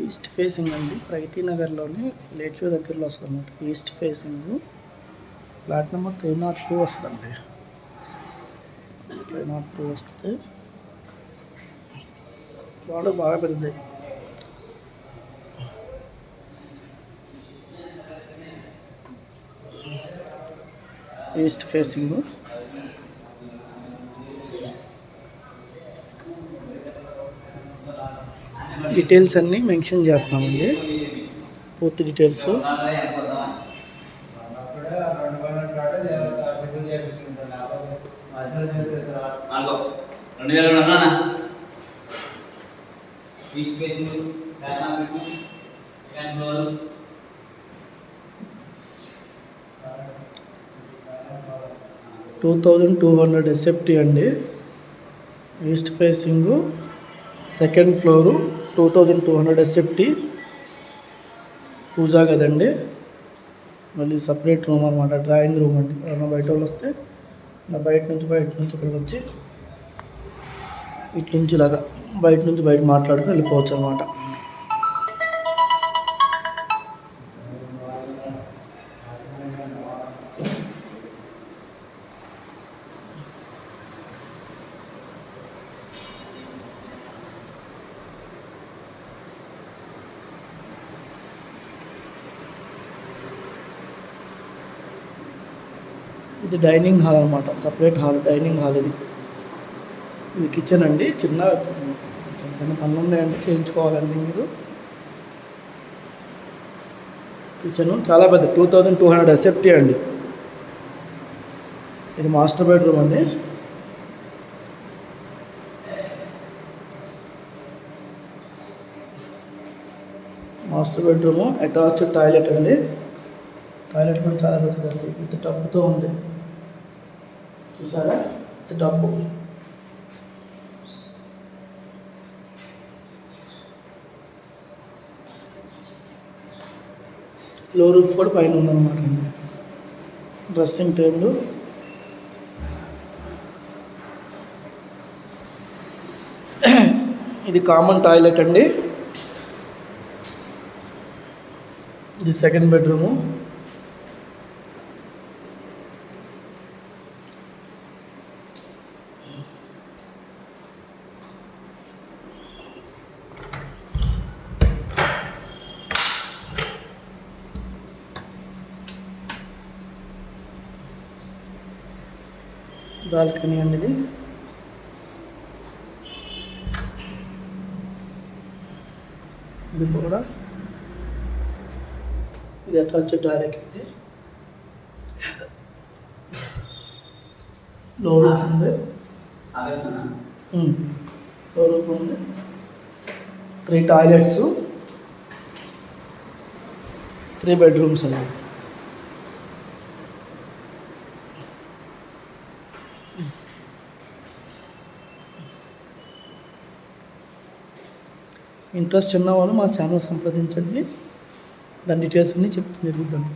East facing అండి, ప్రగతి నగర్లోని lake view దగ్గరలో వస్తుంది అన్నమాట. ఈస్ట్ ఫేసింగ్ ఫ్లాట్ నెంబర్ 302 వస్తుందండి. 302 వస్తుంది. వాడు బాగా పెద్దది. ఈస్ట్ ఫేసింగ్ డీటెయిల్స్ అన్నీ మెన్షన్ చేస్తామండి, పూర్తి డీటెయిల్స్. $2,200 SFT అండి. East facing second floor 2200 SFT. పూజా గదండి, మళ్ళీ సపరేట్ రూమ్ అనమాట, డ్రాయింగ్ రూమ్ అండి. ఎవరైనా బయట వాళ్ళు వస్తే బయట నుంచి ఇక్కడికి వచ్చి ఇటు నుంచి ఇలాగా బయట మాట్లాడుకుని వెళ్ళిపోవచ్చు అనమాట. ఇది డైనింగ్ హాల్ అనమాట, సపరేట్ హాల్, డైనింగ్ హాల్. ఇది కిచెన్ అండి. చిన్న పనులు ఉన్నాయండి, చేయించుకోవాలండి మీరు. కిచెన్ చాలా పెద్ద, 2200 SFT అండి. ఇది మాస్టర్ బెడ్రూమ్ అండి. మాస్టర్ బెడ్రూము, అటాచ్డ్ టాయిలెట్ అండి. టాయిలెట్ కూడా చాలా పెద్దదండి, ఇంత టబ్తో ఉంది, చూసారా? ఇంత టబ్బు. లో రూఫ్ కూడా పైన ఉందన్నమాట. డ్రెస్సింగ్ టేబుల్, ఇది కామన్ టాయిలెట్ అండి. ఇది సెకండ్ బెడ్రూము. బాల్కనీ అండి. ఇది కూడా, ఇది అటాచ్డ్ టాయిలెట్ అండి. లో రూఫ్ ఉంది, 3 టాయిలెట్స్, 3 బెడ్రూమ్స్ అండి. ఇంట్రెస్ట్ ఉన్నవాళ్ళు మా ఛానల్ సంప్రదించండి, దాని డీటెయిల్స్ అన్నీ చెప్తూ జరుగుతుంది.